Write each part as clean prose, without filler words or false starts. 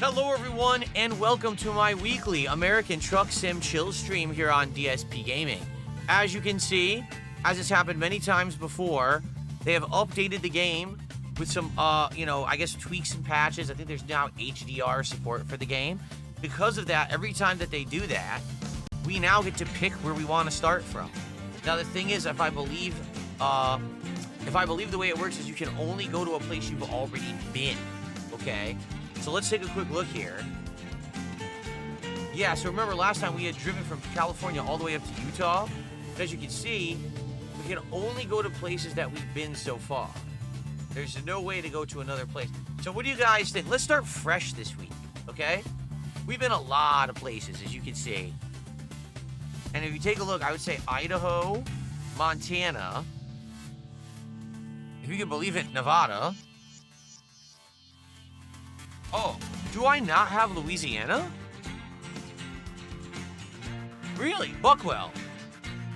Hello everyone, and welcome to my weekly American Truck Sim Chill stream here on DSPGaming. As you can see, as has happened many times before, they have updated the game with some, I guess tweaks and patches. I think there's now HDR support for the game. Because of that, every time that they do that, we now get to pick where we want to start from. Now the thing is, if I believe the way it works is you can only go to a place you've already been, okay? So let's take a quick look here. Yeah, so remember last time we had driven from California all the way up to Utah. As you can see, we can only go to places that we've been so far. There's no way to go to another place. So what do you guys think? Let's start fresh this week, okay? We've been a lot of places, as you can see. And if you take a look, I would say Idaho, Montana, if you can believe it, Nevada. Oh, do I not have Louisiana? Really? Buckwell?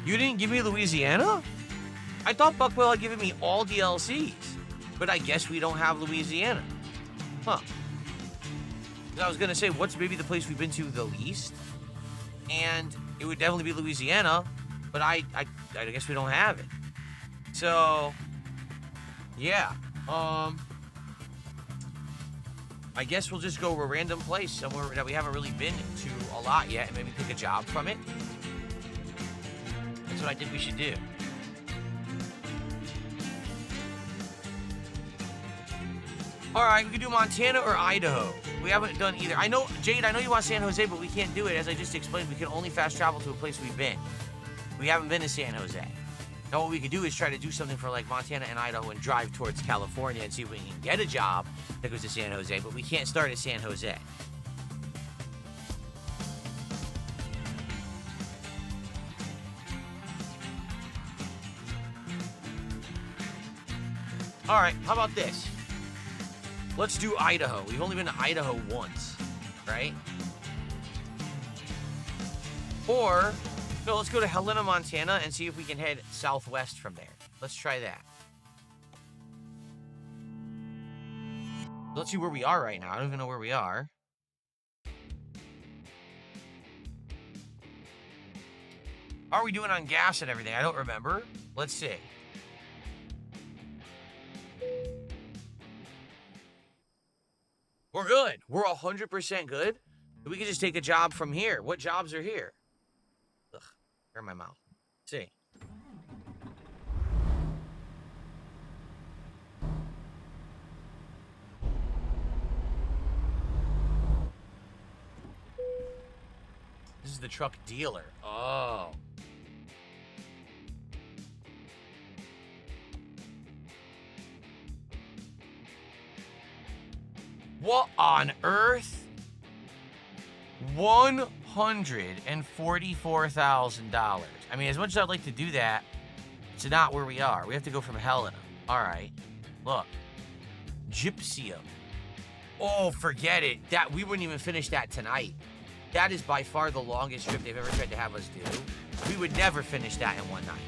You didn't give me Louisiana? I thought Buckwell had given me all DLCs, but I guess we don't have Louisiana. Huh. I was gonna say, what's maybe the place we've been to the least? And it would definitely be Louisiana, but I guess we don't have it. So, yeah. I guess we'll just go to a random place somewhere that we haven't really been to a lot yet and maybe pick a job from it. That's what I think we should do. All right, we can do Montana or Idaho. We haven't done either. I know, Jade, I know you want San Jose, but we can't do it. As I just explained, we can only fast travel to a place we've been. We haven't been to San Jose. Now what we could do is try to do something for like Montana and Idaho and drive towards California and see if we can get a job that goes to San Jose, but we can't start at San Jose. All right, how about this? Let's do Idaho. We've only been to Idaho once, right? Or, no, let's go to Helena, Montana, and see if we can head southwest from there. Let's try that. Let's see where we are right now. I don't even know where we are. How are we doing on gas and everything? I don't remember. Let's see. We're good. We're 100% good. We can just take a job from here. What jobs are here? Ugh, hair in my mouth. Let's see. This is the truck dealer. Oh. What on earth? $144,000. I mean, as much as I'd like to do that, it's not where we are. We have to go from Helena. All right. Look. Gypsium. Oh, forget it. We wouldn't even finish that tonight. That is by far the longest trip they've ever tried to have us do. We would never finish that in one night.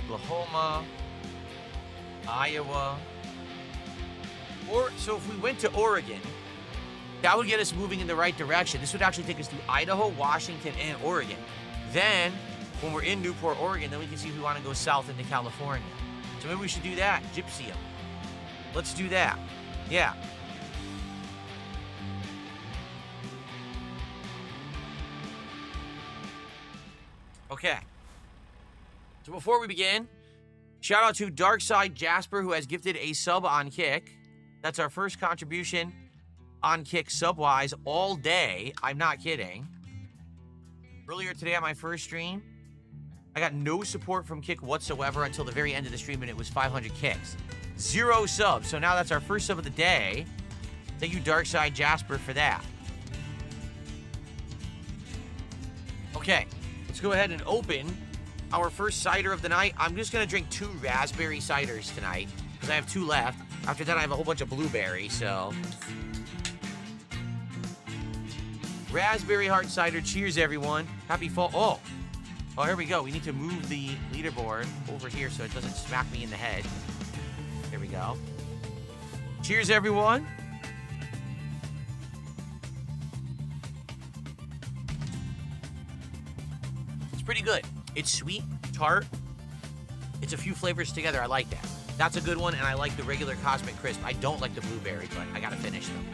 Oklahoma. Iowa. So if we went to Oregon, that would get us moving in the right direction. This would actually take us to Idaho, Washington, and Oregon. Then, when we're in Newport, Oregon, then we can see if we want to go south into California. So maybe we should do that. Gypsium. Let's do that. Yeah. Okay. So before we begin, shout out to Darkside Jasper, who has gifted a sub on Kick. That's our first contribution on Kick sub-wise all day. I'm not kidding. Earlier today on my first stream, I got no support from Kick whatsoever until the very end of the stream, and it was 500 kicks. 0 subs. So now that's our first sub of the day. Thank you, Darkside Jasper, for that. Okay, let's go ahead and open our first cider of the night. I'm just going to drink 2 raspberry ciders tonight because I have 2 left. After that, I have a whole bunch of blueberry, so. Raspberry hard cider. Cheers, everyone. Happy fall. Oh, here we go. We need to move the leaderboard over here so it doesn't smack me in the head. There we go. Cheers, everyone. It's pretty good. It's sweet, tart. It's a few flavors together. I like that. That's a good one, and I like the regular Cosmic Crisp. I don't like the blueberry, but I gotta finish them.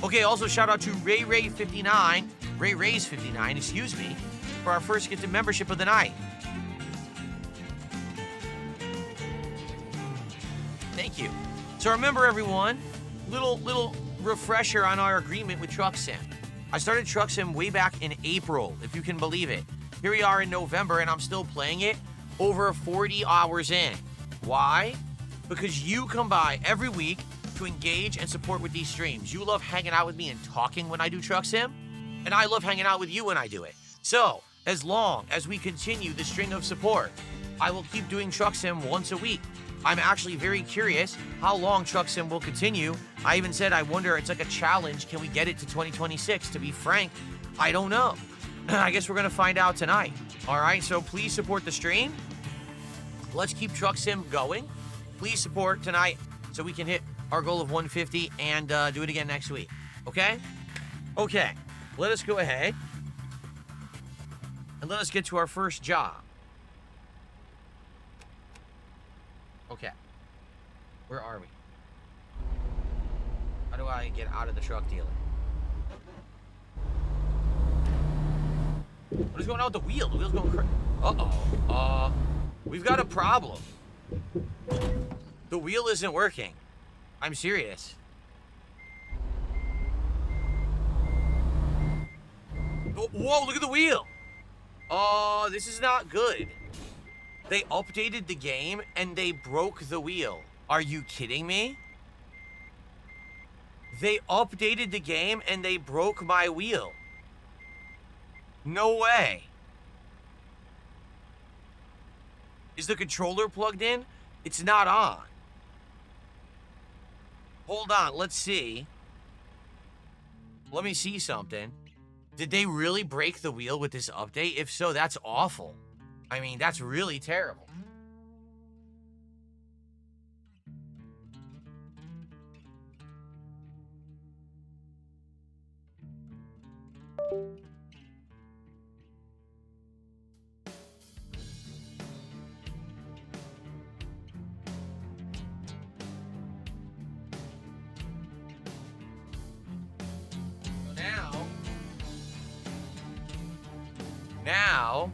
Okay, also shout out to Ray59, Rays59, excuse me, for our first gifted membership of the night. Thank you. So remember, everyone, little refresher on our agreement with Truck Sim. I started Truck Sim way back in April, if you can believe it. Here we are in November, and I'm still playing it over 40 hours in. Why? Because you come by every week to engage and support with these streams. You love hanging out with me and talking when I do Truck Sim, and I love hanging out with you when I do it. So, as long as we continue the string of support, I will keep doing Truck Sim once a week. I'm actually very curious how long Truck Sim will continue. I even said I wonder, it's like a challenge, can we get it to 2026? To be frank, I don't know. I guess we're gonna find out tonight. All right, so please support the stream. Let's keep Truck Sim going. Please support tonight so we can hit our goal of 150 and do it again next week. Okay? Okay. Let us go ahead and let us get to our first job. Okay. Where are we? How do I get out of the truck dealer? What is going on with the wheel? The wheel's going crazy. Uh-oh. We've got a problem. The wheel isn't working. I'm serious. Whoa, look at the wheel. Oh, this is not good. They updated the game and they broke the wheel. Are you kidding me? They updated the game and they broke my wheel. No way. Is the controller plugged in? It's not on. Hold on, let's see. Let me see something. Did they really break the wheel with this update? If so, that's awful. I mean, that's really terrible. Now,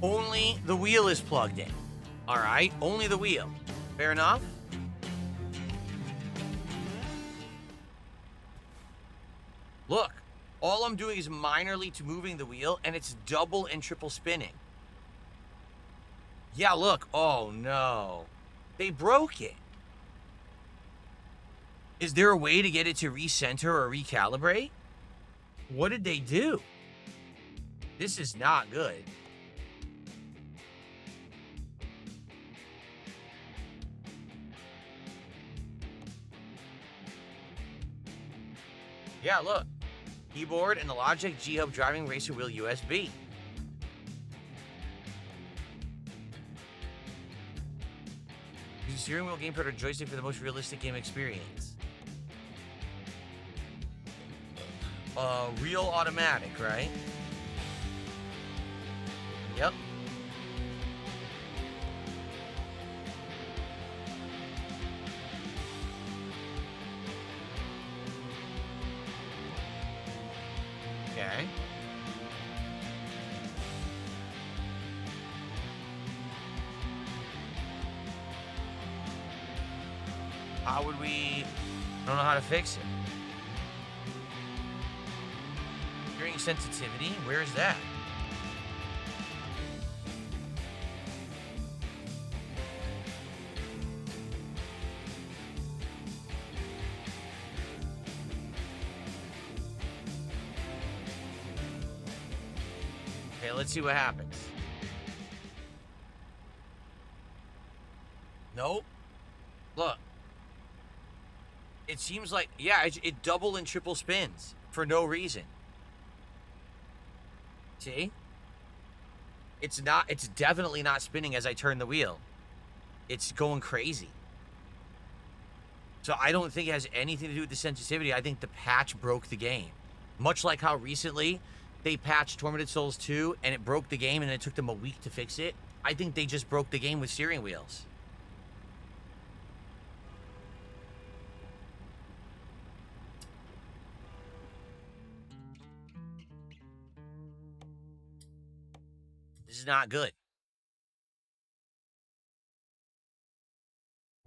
only the wheel is plugged in. All right, only the wheel. Fair enough? Look, all I'm doing is minorly to moving the wheel, and it's double and triple spinning. Yeah, look. Oh, no. They broke it. Is there a way to get it to recenter or recalibrate? What did they do? This is not good. Yeah, look. Keyboard and the Logitech G-Hub driving racer wheel USB. Use steering wheel, gamepad, or joystick for the most realistic game experience. Real automatic, right? Yep. Okay. How would we... I don't know how to fix it. Hearing sensitivity? Where is that? Okay, let's see what happens. Nope. Look. It seems like, yeah, it double and triple spins for no reason. See? It's definitely not spinning as I turn the wheel. It's going crazy. So I don't think it has anything to do with the sensitivity. I think the patch broke the game. Much like how recently they patched Tormented Souls 2 and it broke the game and it took them a week to fix it. I think they just broke the game with steering wheels. This is not good.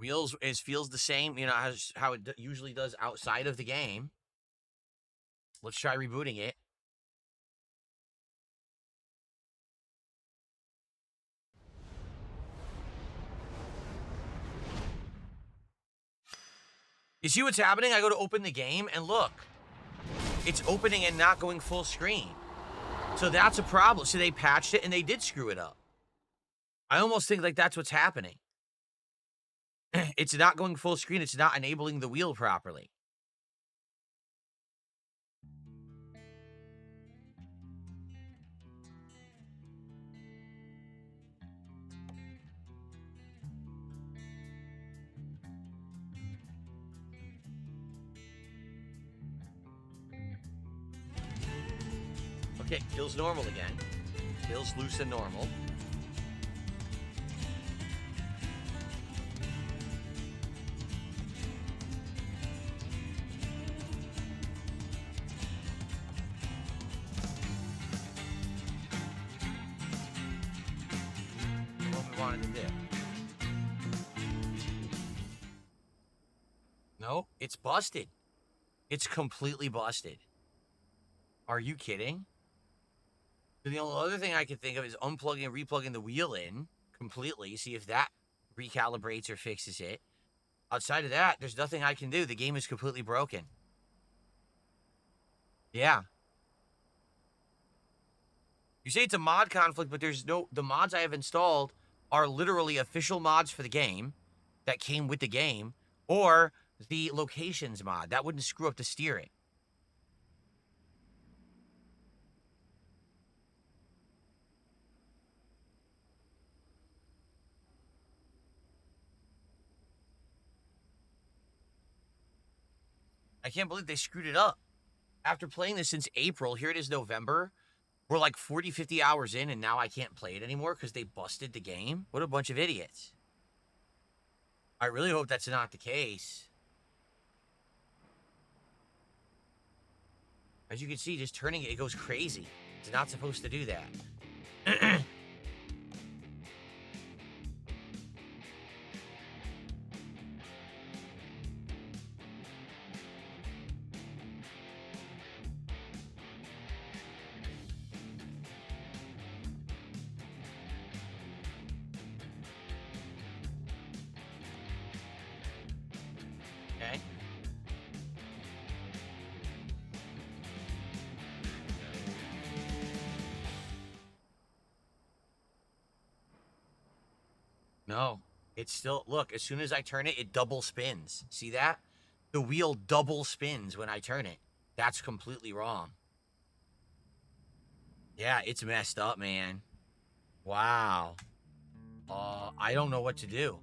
Wheels feels the same, you know, how it usually does outside of the game. Let's try rebooting it. You see what's happening? I go to open the game and look. It's opening and not going full screen. So that's a problem. So they patched it and they did screw it up. I almost think like that's what's happening. It's not going full screen. It's not enabling the wheel properly. Okay, feels normal again. Feels loose and normal. What we wanted to do. No, it's busted. It's completely busted. Are you kidding? The only other thing I can think of is unplugging and replugging the wheel in completely, see if that recalibrates or fixes it. Outside of that, there's nothing I can do. The game is completely broken. Yeah. You say it's a mod conflict, but the mods I have installed are literally official mods for the game that came with the game, or the locations mod. That wouldn't screw up the steering. I can't believe they screwed it up. After playing this since April, here it is November. We're like 40, 50 hours in, and now I can't play it anymore because they busted the game? What a bunch of idiots. I really hope that's not the case. As you can see, just turning it, it goes crazy. It's not supposed to do that. Okay. No, it's still, look, as soon as I turn it, it double spins. See that? The wheel double spins when I turn it. That's completely wrong. Yeah, it's messed up, man. Wow. I don't know what to do.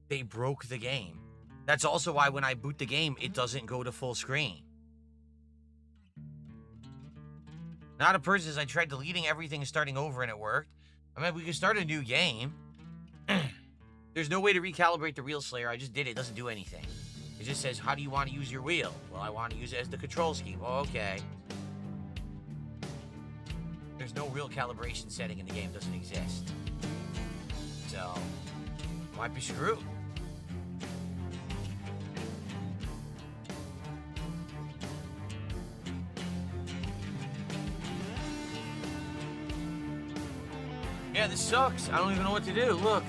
They broke the game. That's also why when I boot the game, it doesn't go to full screen. Not a person says I tried deleting everything and starting over and it worked. I mean, we could start a new game. There's no way to recalibrate the wheel slayer. I just did it. It doesn't do anything. It just says, how do you want to use your wheel? Well, I want to use it as the control scheme. Oh, okay. There's no real calibration setting in the game. It doesn't exist. So, might be screwed. Yeah, this sucks. I don't even know what to do. Look.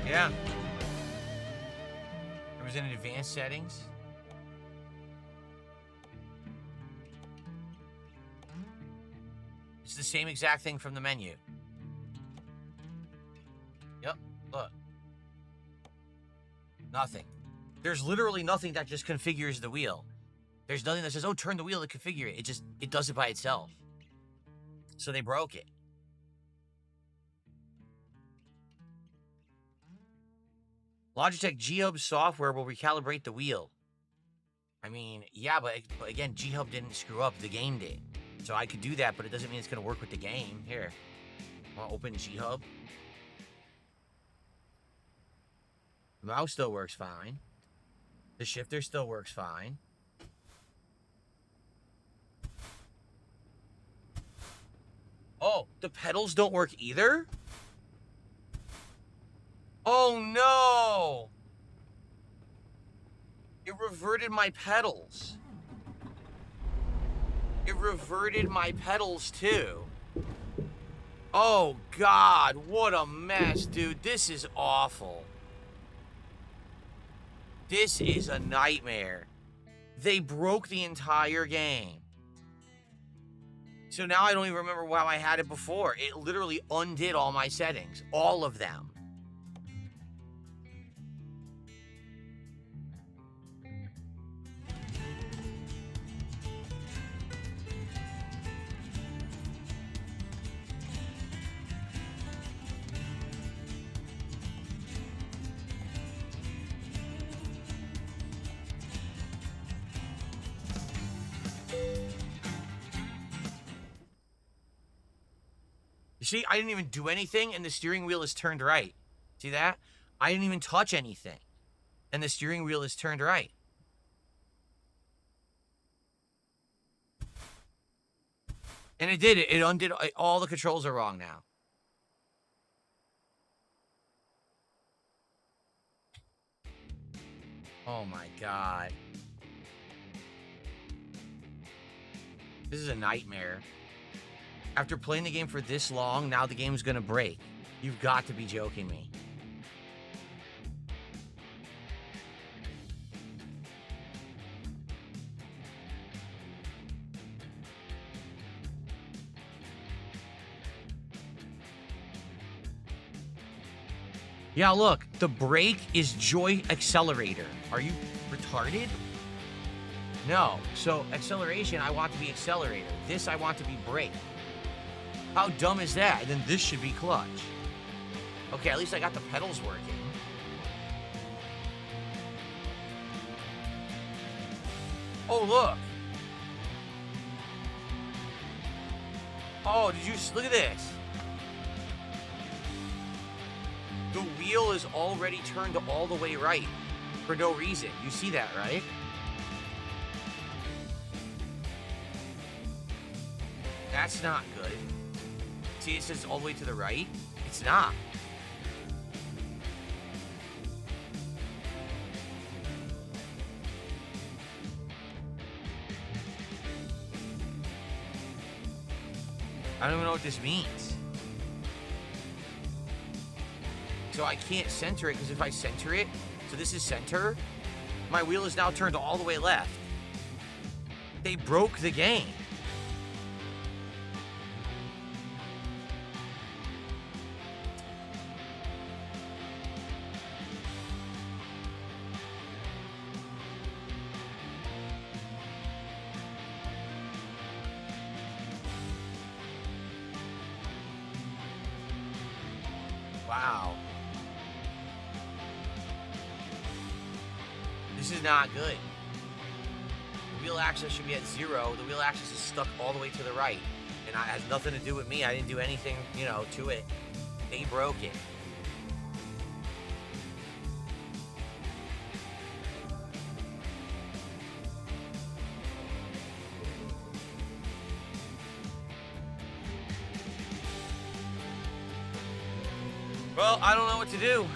Yeah. It was in advanced settings. It's the same exact thing from the menu. Yep, look. Nothing. There's literally nothing that just configures the wheel. There's nothing that says, oh, turn the wheel to configure it. It does it by itself. So they broke it. Logitech G-Hub software will recalibrate the wheel. I mean, yeah, but again, G-Hub didn't screw up. The game did. So I could do that, but it doesn't mean it's going to work with the game. Here. I'll open G-Hub. The mouse still works fine. The shifter still works fine. Oh, the pedals don't work either? Oh, no! It reverted my pedals. It reverted my pedals, too. Oh, God, what a mess, dude. This is awful. This is a nightmare. They broke the entire game. So now I don't even remember how I had it before. It literally undid all my settings. All of them. You see, I didn't even do anything, and the steering wheel is turned right. See that? I didn't even touch anything, and the steering wheel is turned right. And it did it. It undid. All the controls are wrong now. Oh my God. This is a nightmare. After playing the game for this long, now the game's gonna break. You've got to be joking me. Yeah, look, the brake is joy accelerator. Are you retarded? No. So acceleration, I want to be accelerator. This I want to be brake. How dumb is that? And then this should be clutch. Okay, at least I got the pedals working. Oh, look. Oh, did you look at this? The wheel is already turned all the way right for no reason. You see that, right? That's not good. See, it says all the way to the right. It's not. I don't even know what this means. So I can't center it, because if I center it, so this is center, my wheel is now turned all the way left. They broke the game. Wow. This is not good. The wheel axis should be at 0. The wheel axis is stuck all the way to the right. And it has nothing to do with me. I didn't do anything, to it. They broke it. Well, I don't know what to do.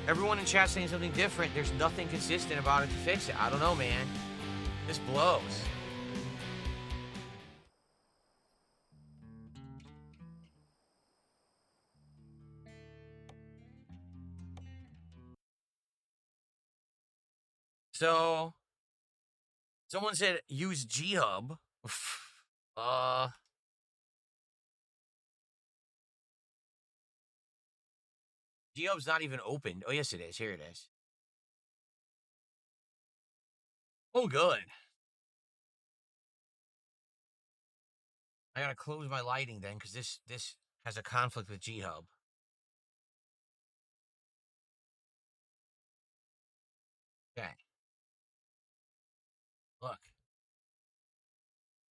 Everyone in chat saying something different. There's nothing consistent about it to fix it. I don't know, man. This blows. So, someone said use G-Hub. G-Hub's not even opened. Oh, yes, it is. Here it is. Oh, good. I gotta close my lighting then, because this has a conflict with G-Hub. Okay. Look.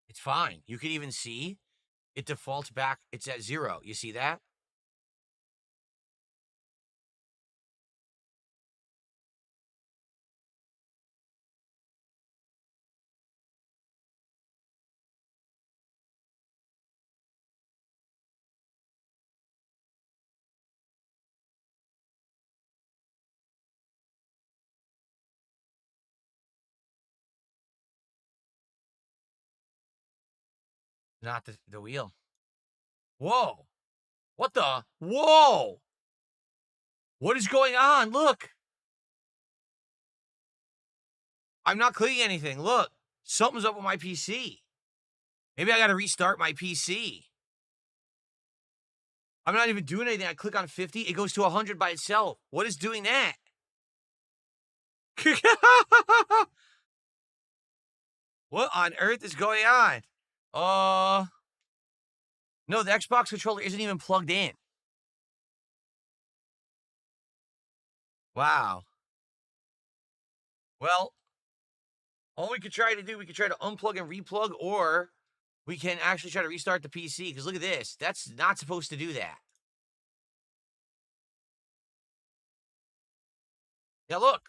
It's fine. You can even see it defaults back. It's at 0. You see that? Not the wheel. Whoa. What the? Whoa. What is going on? Look. I'm not clicking anything. Look. Something's up with my PC. Maybe I got to restart my PC. I'm not even doing anything. I click on 50. It goes to 100 by itself. What is doing that? What on earth is going on? No, the Xbox controller isn't even plugged in. Wow. Well, all we could try to do, we could try to unplug and replug, or we can actually try to restart the PC, because look at this. That's not supposed to do that. Yeah, look.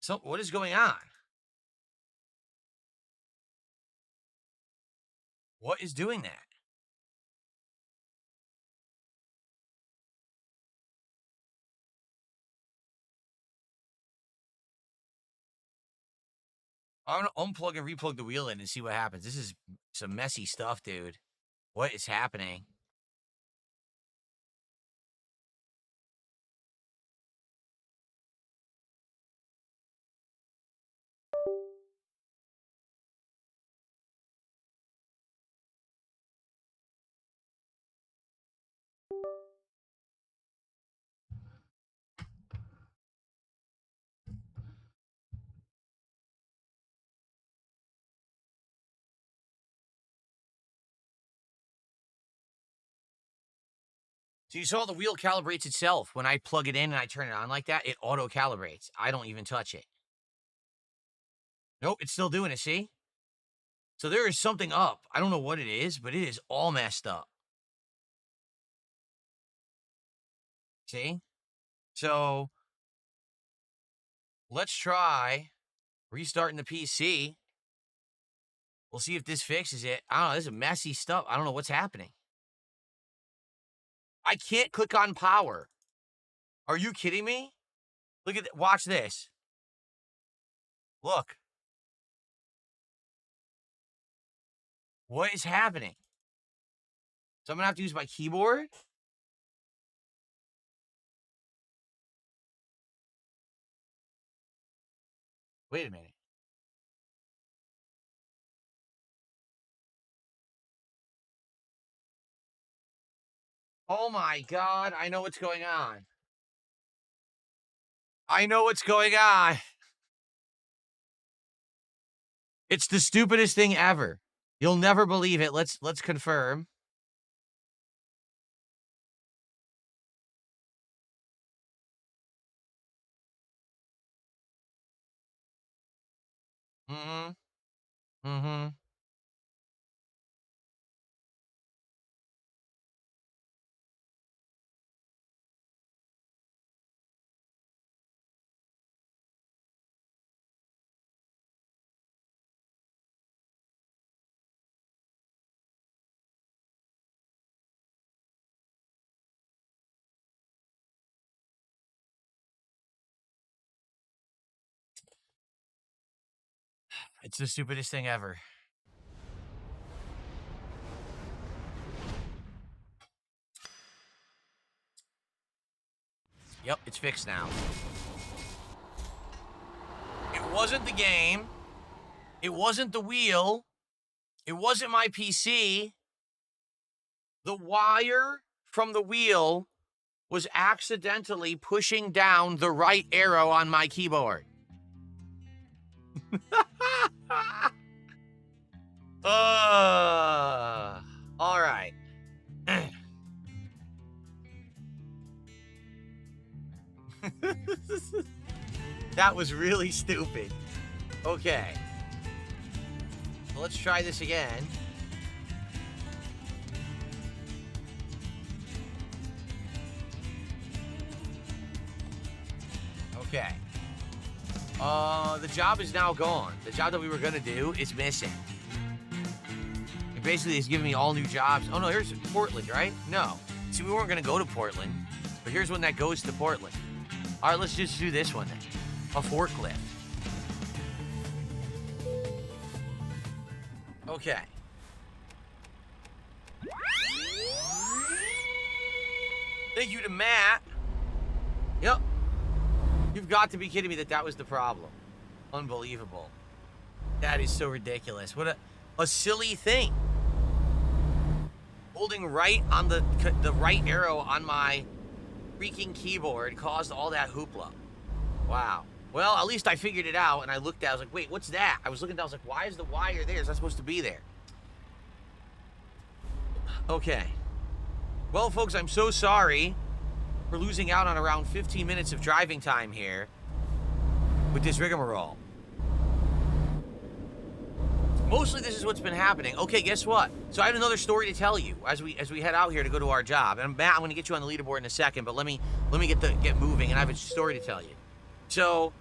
So, what is going on? What is doing that? I'm gonna unplug and replug the wheel in and see what happens. This is some messy stuff, dude. What is happening? So you saw the wheel calibrates itself. When I plug it in and I turn it on like that, it auto-calibrates. I don't even touch it. Nope, it's still doing it, see? So there is something up. I don't know what it is, but it is all messed up. See? So let's try restarting the PC. We'll see if this fixes it. I don't know. This is messy stuff. I don't know what's happening. I can't click on power. Are you kidding me? Look at watch this. Look. What is happening? So I'm going to have to use my keyboard? Wait a minute. Oh my God. I know what's going on. I know what's going on. It's the stupidest thing ever. You'll never believe it. Let's confirm. Mm-hmm. Mm-hmm. It's the stupidest thing ever. Yep, it's fixed now. It wasn't the game. It wasn't the wheel. It wasn't my PC. The wire from the wheel was accidentally pushing down the right arrow on my keyboard. All right. That was really stupid. Okay. So let's try this again. Okay. The job is now gone. The job that we were gonna do is missing. It basically is giving me all new jobs. Oh no, here's Portland, right? No. See, we weren't gonna go to Portland, but here's one that goes to Portland. All right, let's just do this one then. A forklift. Okay. Thank you to Matt. Yep. You've got to be kidding me that was the problem. Unbelievable. That is so ridiculous. What a silly thing. Holding right on the right arrow on my freaking keyboard caused all that hoopla. Wow. Well, at least I figured it out, and I looked at it. I was like, wait, what's that? I was looking down. I was like, why is the wire there? Is that supposed to be there? Okay. Well, folks, I'm so sorry for losing out on around 15 minutes of driving time here with this rigmarole. Mostly this is what's been happening. Okay, guess what? So I have another story to tell you as we head out here to go to our job. And Matt, I'm going to get you on the leaderboard in a second, but let me get moving, and I have a story to tell you. So,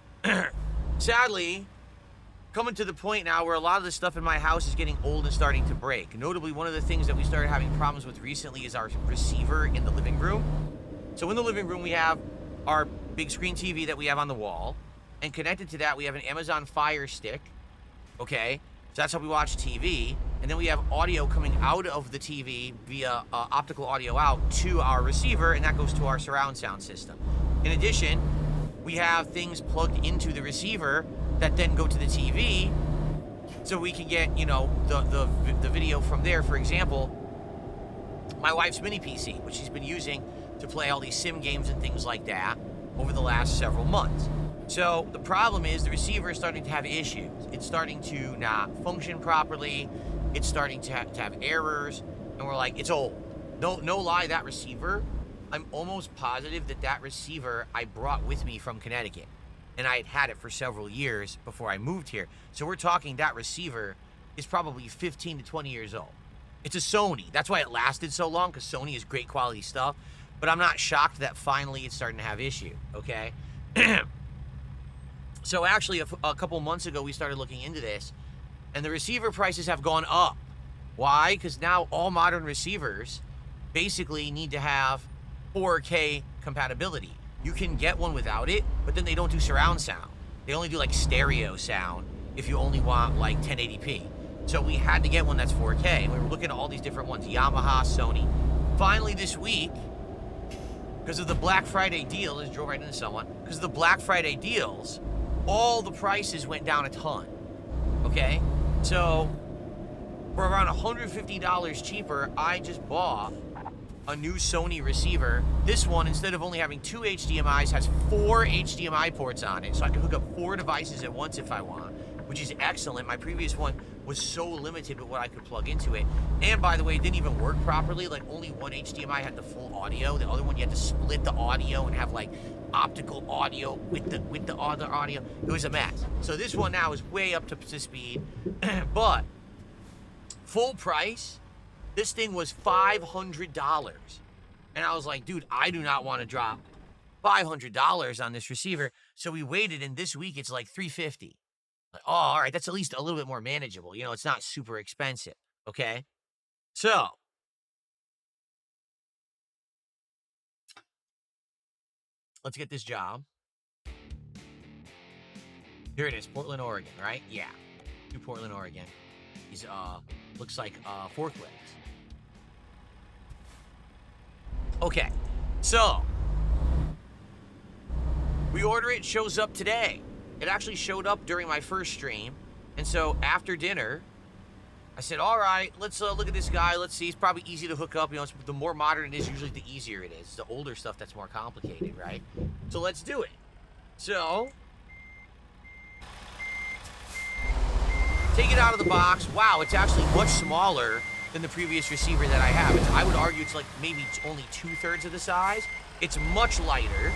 sadly, coming to the point now where a lot of the stuff in my house is getting old and starting to break. Notably, one of the things that we started having problems with recently is our receiver in the living room. So in the living room, we have our big screen TV that we have on the wall, and connected to that, we have an Amazon Fire Stick, okay? So that's how we watch TV, and then we have audio coming out of the TV via optical audio out to our receiver, and that goes to our surround sound system. In addition, we have things plugged into the receiver that then go to the TV, so we can get, you know, the video from there. For example, my wife's mini PC, which she's been using to play all these sim games and things like that over the last several months. So the problem is the receiver is starting to have issues. It's starting to not function properly. It's starting to have errors, and we're like, it's old. No lie, that receiver, I'm almost positive that receiver I brought with me from Connecticut, and I had it for several years before I moved here. So we're talking that receiver is probably 15 to 20 years old. It's a Sony. That's why it lasted so long, because Sony is great quality stuff. But I'm not shocked that finally it's starting to have issue, okay? So actually, a couple months ago, we started looking into this, and the receiver prices have gone up. Why? Because now all modern receivers basically need to have 4K compatibility. You can get one without it, but then they don't do surround sound. They only do like stereo sound if you only want like 1080p. So we had to get one that's 4K, and we were looking at all these different ones, Yamaha, Sony. Finally this week, because of the Black Friday deal, I just drove right into someone, because of the Black Friday deals, all the prices went down a ton, okay? So for around $150 cheaper, I just bought a new Sony receiver. This one, instead of only having 2 HDMIs, has 4 HDMI ports on it, so I can hook up 4 devices at once if I want, which is excellent. My previous one was so limited with what I could plug into it. And by the way, it didn't even work properly. Like, only one HDMI had the full audio. The other one, you had to split the audio and have like optical audio with the other audio. It was a mess. So this one now is way up to speed. But full price, this thing was $500. And I was like, dude, I do not want to drop $500 on this receiver. So we waited, and this week it's like $350. Like, oh, all right, that's at least a little bit more manageable. You know, it's not super expensive, okay? So let's get this job. Here it is, Portland, Oregon, right? Yeah, to Portland, Oregon. These looks like forklifts. Okay, so we order it, shows up today. It actually showed up during my first stream, and so after dinner, I said, all right, let's look at this guy. Let's see. It's probably easy to hook up. You know, the more modern it is, usually the easier it is. The older stuff that's more complicated, right? So let's do it. So, take it out of the box. Wow, it's actually much smaller than the previous receiver that I have. I would argue it's like maybe only 2/3 of the size. It's much lighter.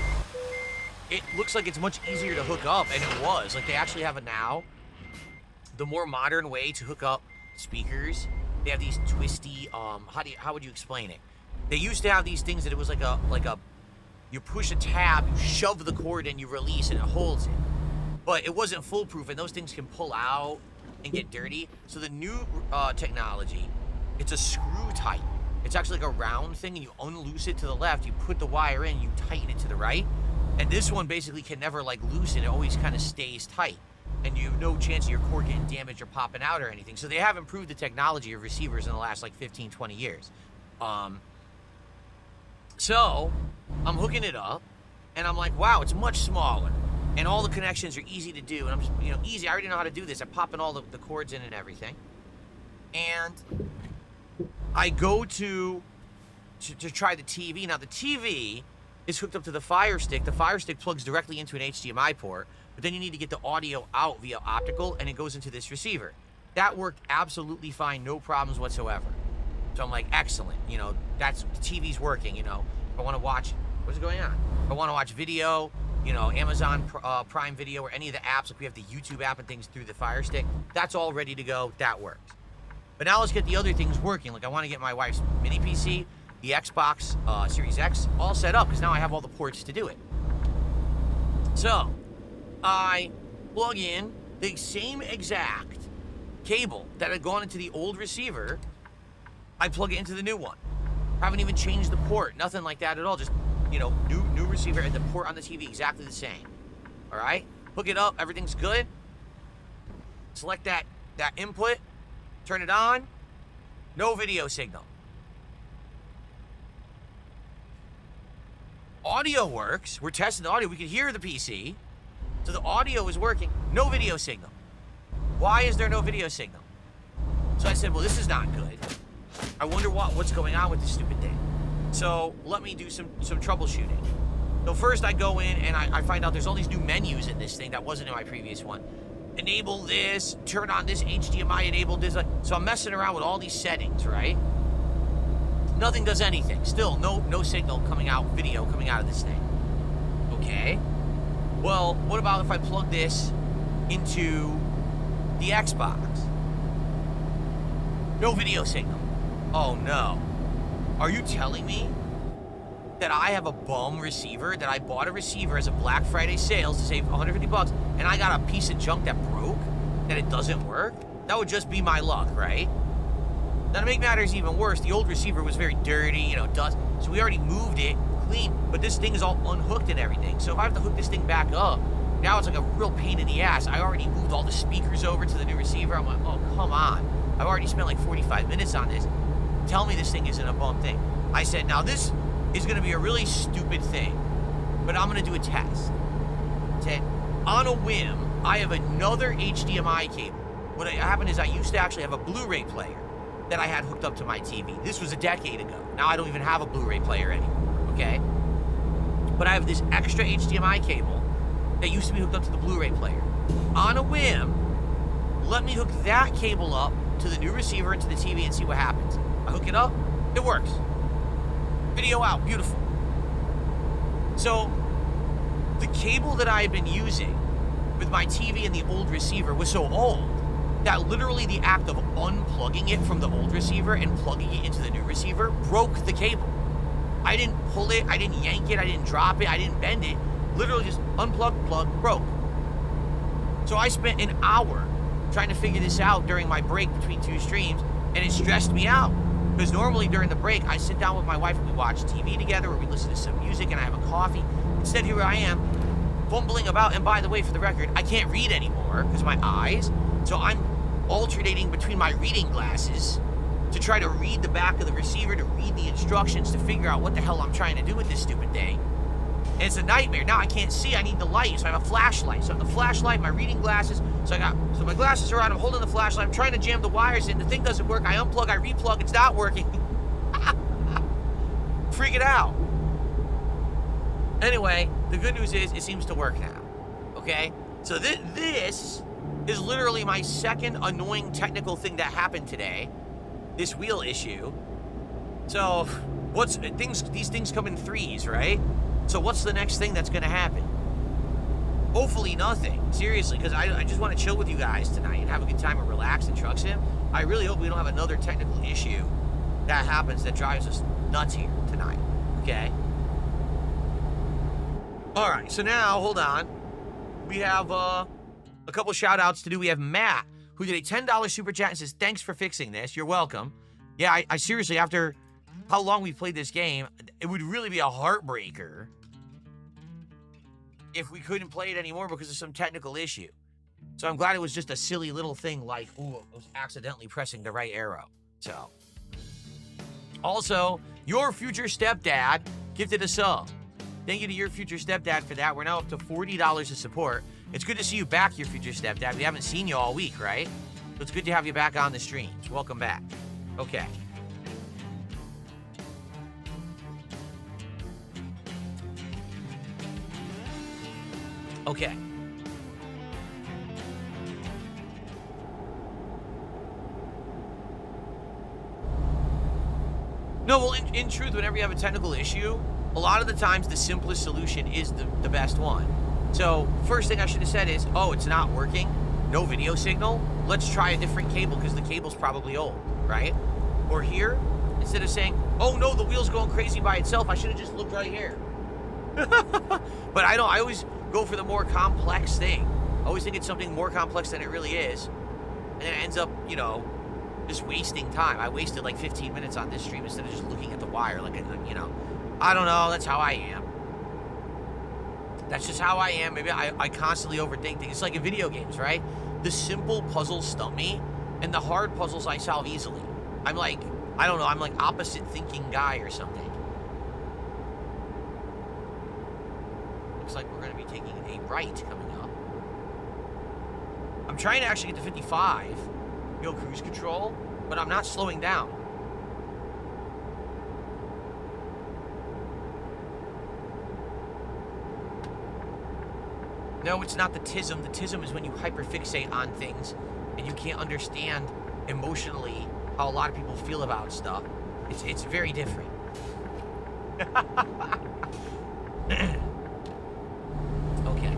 It looks like it's much easier to hook up, and it was. Like, they actually have it now. The more modern way to hook up speakers, they have these twisty, how would you explain it? They used to have these things that it was like a, you push a tab, you shove the cord and you release and it holds it. But it wasn't foolproof, and those things can pull out and get dirty. So the new technology, it's a screw type. It's actually like a round thing, and you unloose it to the left, you put the wire in, you tighten it to the right. And this one basically can never like loosen, it always kind of stays tight. And you have no chance of your cord getting damaged or popping out or anything. So they have improved the technology of receivers in the last like 15, 20 years. So I'm hooking it up, and I'm like, wow, it's much smaller. And all the connections are easy to do. And I'm just, easy. I already know how to do this. I'm popping all the cords in and everything. And I go to try the TV. Now, the TV is hooked up to the Fire Stick. The Fire Stick plugs directly into an HDMI port. But then you need to get the audio out via optical, and it goes into this receiver. That worked absolutely fine, no problems whatsoever. So I'm like, excellent. That's the TV's working. If I want to watch, what's going on? If I want to watch video, Amazon Prime Video or any of the apps, like we have the YouTube app and things through the Fire Stick, that's all ready to go. That works. But now let's get the other things working. Like I want to get my wife's mini PC, the Xbox Series X, all set up because now I have all the ports to do it. So I plug in the same exact cable that had gone into the old receiver. I plug it into the new one. Haven't even changed the port, nothing like that at all. Just, new receiver and the port on the TV exactly the same. All right, hook it up, everything's good. Select that input, turn it on. No video signal. Audio works. We're testing the audio. We can hear the PC. So the audio is working, no video signal. Why is there no video signal? So I said, well, this is not good. I wonder what's going on with this stupid thing. So let me do some troubleshooting. So first I go in and I find out there's all these new menus in this thing that wasn't in my previous one. Enable this, turn on this HDMI, enable this. So I'm messing around with all these settings, right? Nothing does anything. Still, no signal coming out, video coming out of this thing. Okay. Well, what about if I plug this into the Xbox? No video signal. Oh no. Are you telling me that I have a bum receiver, that I bought a receiver as a Black Friday sales to save $150, and I got a piece of junk that broke, that it doesn't work? That would just be my luck, right? Now to make matters even worse, the old receiver was very dirty, dust, so we already moved it clean, but this thing is all unhooked and everything. So if I have to hook this thing back up, now it's like a real pain in the ass. I already moved all the speakers over to the new receiver. I'm like, oh, come on. I've already spent like 45 minutes on this. Tell me this thing isn't a bum thing. I said, now this is going to be a really stupid thing, but I'm going to do a test. I said, on a whim, I have another HDMI cable. What happened is I used to actually have a Blu-ray player that I had hooked up to my TV. This was a decade ago. Now I don't even have a Blu-ray player anymore. Okay? But I have this extra HDMI cable that used to be hooked up to the Blu-ray player. On a whim, let me hook that cable up to the new receiver and to the TV and see what happens. I hook it up, it works. Video out, beautiful. So, the cable that I had been using with my TV and the old receiver was so old that literally the act of unplugging it from the old receiver and plugging it into the new receiver broke the cable. I didn't pull it, I didn't yank it, I didn't drop it, I didn't bend it. Literally just unplugged, plug, broke. So I spent an hour trying to figure this out during my break between two streams, and it stressed me out. Because normally during the break, I sit down with my wife and we watch TV together, or we listen to some music and I have a coffee. Instead, here I am, fumbling about. And by the way, for the record, I can't read anymore because my eyes. So I'm alternating between my reading glasses to try to read the back of the receiver, to read the instructions, to figure out what the hell I'm trying to do with this stupid thing. And it's a nightmare. Now I can't see. I need the light. So I have a flashlight. So I have the flashlight, my reading glasses. So my glasses are on. I'm holding the flashlight. I'm trying to jam the wires in. The thing doesn't work. I unplug. I replug. It's not working. Freaking out. Anyway, the good news is it seems to work now. Okay? So this is literally my second annoying technical thing that happened today. This wheel issue. So these things come in threes, right? So what's the next thing that's going to happen? Hopefully nothing. Seriously, because I just want to chill with you guys tonight and have a good time and relax in Truck Sim. I really hope we don't have another technical issue that happens that drives us nuts here tonight. Okay? All right, so now, hold on. We have a couple shout outs to do. We have Matt, who did a $10 super chat and says, thanks for fixing this. You're welcome. Yeah, I seriously, after how long we've played this game, it would really be a heartbreaker if we couldn't play it anymore because of some technical issue. So I'm glad it was just a silly little thing like, ooh, I was accidentally pressing the right arrow. So, also, your future stepdad gifted a sub. Thank you to your future stepdad for that. We're now up to $40 of support. It's good to see you back, your future stepdad. We haven't seen you all week, right? So it's good to have you back on the streams. Welcome back. Okay. Okay. No, well, in truth, whenever you have a technical issue, a lot of the times the simplest solution is the best one. So, first thing I should have said is, oh, it's not working. No video signal. Let's try a different cable because the cable's probably old, right? Or here, instead of saying, oh no, the wheel's going crazy by itself, I should have just looked right here. But I always go for the more complex thing. I always think it's something more complex than it really is. And it ends up, you know, just wasting time. I wasted like 15 minutes on this stream instead of just looking at the wire like, you know. I don't know, that's how I am. That's just how I am. Maybe I constantly overthink things. It's like in video games, right? The simple puzzles stump me, and the hard puzzles I solve easily. I'm like, I don't know, I'm like opposite thinking guy or something. Looks like we're going to be taking a right coming up. I'm trying to actually get to 55. Go cruise control, but I'm not slowing down. No, it's not the tism. The tism is when you hyperfixate on things and you can't understand emotionally how a lot of people feel about stuff. It's very different. Okay.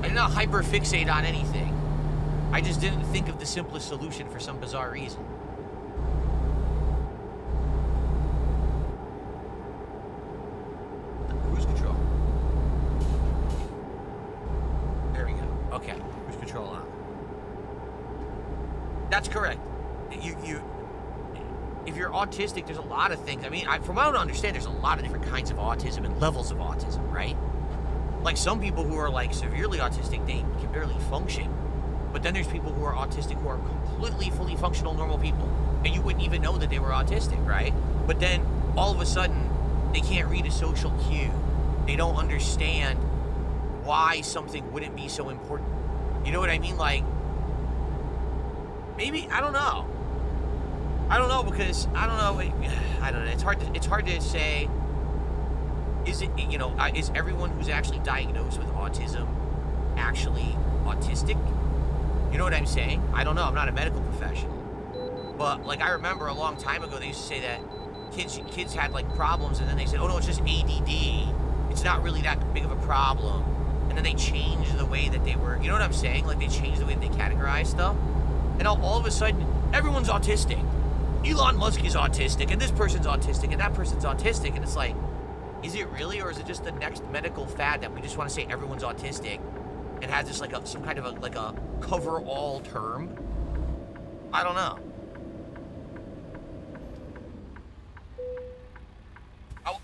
I did not hyperfixate on anything. I just didn't think of the simplest solution for some bizarre reason. Cruise control. There we go. Okay, cruise control on. That's correct. If you're autistic, there's a lot of things. I mean, from what I understand, there's a lot of different kinds of autism and levels of autism, right? Like some people who are like severely autistic, they can barely function. But then there's people who are autistic who are completely fully functional normal people. And you wouldn't even know that they were autistic, right? But then all of a sudden, they can't read a social cue. They don't understand why something wouldn't be so important. You know what I mean? Like, maybe, I don't know. I don't know because, I don't know. It's hard to say, is it, you know, is everyone who's actually diagnosed with autism actually autistic? You know what I'm saying? I don't know. I'm not a medical professional. But, like, I remember a long time ago, they used to say that kids had, like, problems, and then they said, oh, no, it's just ADD. It's not really that big of a problem. And then they changed the way that they were, you know what I'm saying? Like, they changed the way that they categorize stuff. And all of a sudden, everyone's autistic. Elon Musk is autistic, and this person's autistic, and that person's autistic. And it's like, is it really, or is it just the next medical fad that we just want to say everyone's autistic and has this, like, some kind of a cover-all term? I don't know.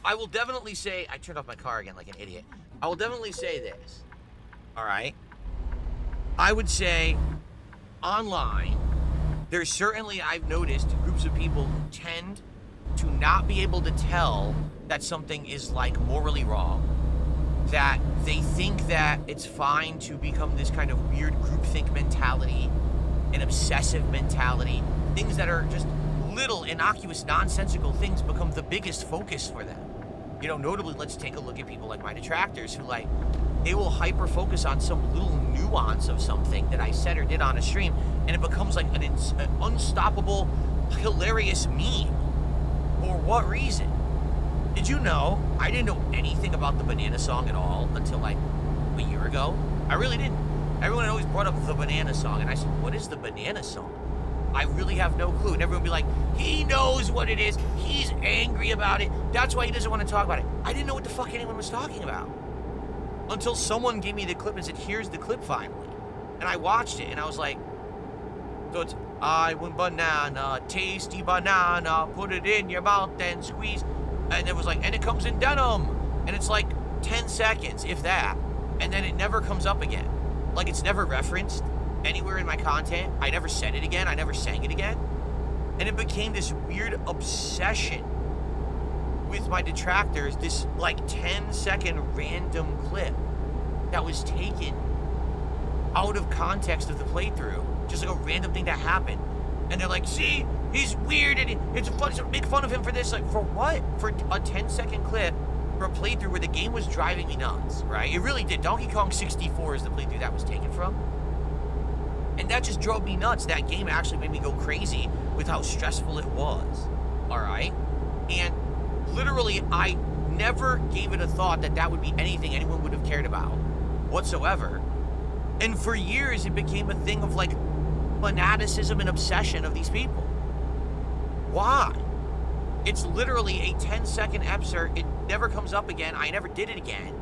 I will definitely say, I turned off my car again like an idiot. I will definitely say this, all right? I would say online, there's certainly, I've noticed, groups of people who tend to not be able to tell that something is, like, morally wrong that they think that it's fine to become this kind of weird groupthink mentality, an obsessive mentality, things that are just little innocuous, nonsensical things become the biggest focus for them. You know, notably, let's take a look at people like my detractors who, like, they will hyper-focus on some little nuance of something that I said or did on a stream, and it becomes like an unstoppable, hilarious meme. For what reason? Did you know I didn't know anything about the Banana Song at all until like a year ago? I really didn't. Everyone always brought up the Banana Song, and I said, what is the Banana Song? I really have no clue. And everyone would be like, he knows what it is. He's angry about it. That's why he doesn't want to talk about it. I didn't know what the fuck anyone was talking about until someone gave me the clip and said, here's the clip finally. And I watched it, and I was like, so it's, I want banana, tasty banana, put it in your mouth and squeeze. And it was like, and it comes in denim. And it's like 10 seconds, if that. And then it never comes up again. Like, it's never referenced anywhere in my content. I never said it again. I never sang it again. And it became this weird obsession with my detractors, this like 10-second random clip that was taken out of context of the playthrough. Just like a random thing that happened. And they're like, see, he's weird and it's fun to make fun of him for this. Like, for what? For a 10-second clip for a playthrough where the game was driving me nuts, right? It really did. Donkey Kong 64 is the playthrough that was taken from. And that just drove me nuts. That game actually made me go crazy with how stressful it was, all right? And literally, I never gave it a thought that that would be anything anyone would have cared about whatsoever. And for years, it became a thing of like fanaticism and obsession of these people. Why? It's literally a 10-second excerpt. It never comes up again. I never did it again.